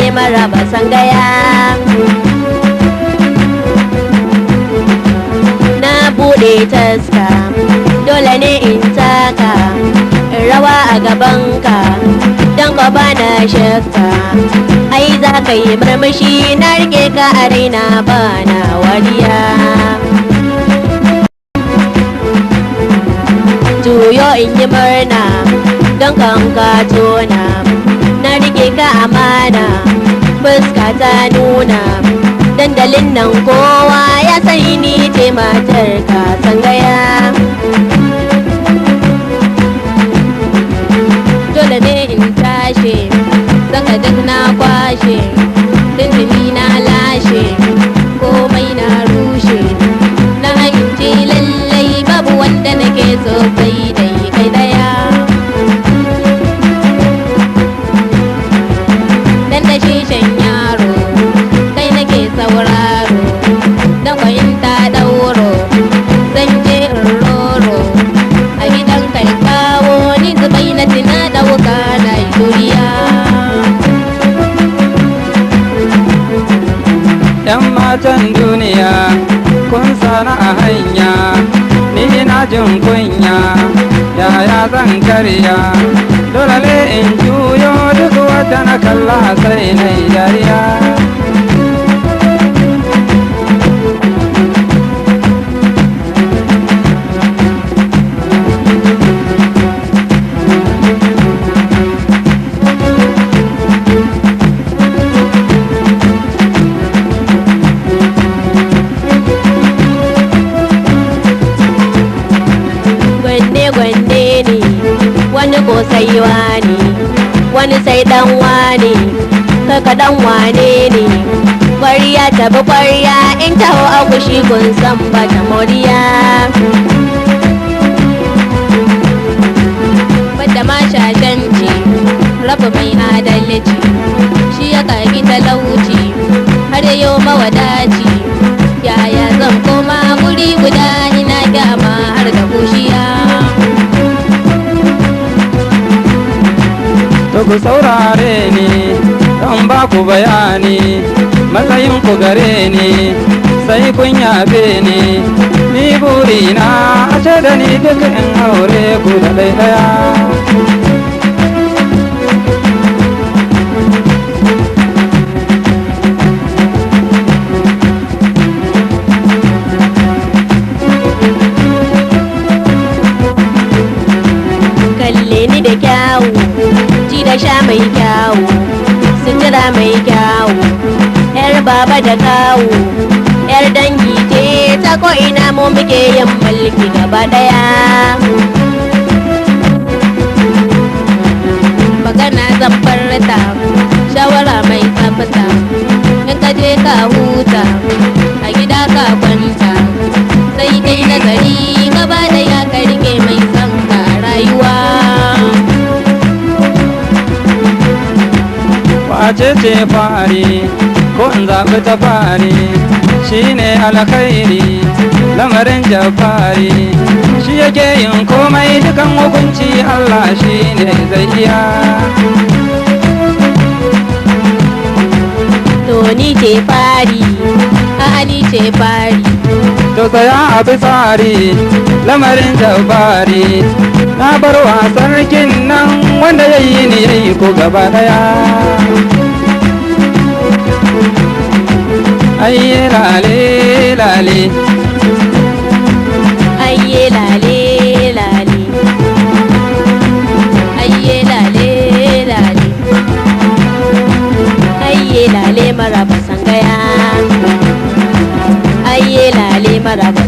lale maraba sangaya. Na bude taska dole ne in taka rawa a gabanka don ka bana shakka. Ai za ka yi murmushi na rike ka a raina bana wariya. Juyo in yi murna don kan ka tona na rike ka amana fuska ta nuna. Dandalin nan kowa ya sani ni ce matar ka sangaya. Dole ne in tashi saka duk na kwashe tuntuni na lashe komai na rushe. Na amince lallai babu wanda nake so sai dai kai daya. Dan da shishan yaro kai nake sauraro dan kwayin ta dauro zan je in roro a gidan kai kawo ni zubai na tina da wuka na yuriya. Yan matan duniya kun sana a hanya ni ina jin kunya yaya zan karya. Dole ne in juyo duk wata na kalla sai na yi dariya. Gwanne ne wani ko sai wani wani sai dan wani kaka dan wane ne. Kwarya ta bi kwarya in taho a kushi kun san ba ta moriya. Bada ma shashanci rabu mai adalci shi ya kagi talauci har yau mawadaci. Yaya zan koma guri guda ina gyama har da kushiya. To ku saurare ni don ba ku bayani matsayin ku gare ni sai kun yabe ni burina a ce da ni duk in aure ku da ɗaya. Kalle ni da kyawu ji da sha mai kyawu sutura mai kyawu yar baba da kawu yar dangi ce ta ko ina mu muke yin mulki gaba daya. Magana zan farta shawara mai tsafta in ka je ka huta a gida ka kwanta sai dai nazari gaba daya ka rike mai son ka rayuwa. Wace ce fari ko in zaɓi ta fari shine alkhairi lamarin jafari shi yake yin komai dukan hukunci Allah shine zai iya. To ni ce fari ni ce fari to tsaya a bi tsari lamarin jafari na bar wa sarkin nan wanda ya yi ni ya yi ko gaba daya. Ayye lale lale ayye lale lale ayye lale lale ayye lale maraba sangaya ayye lale maraba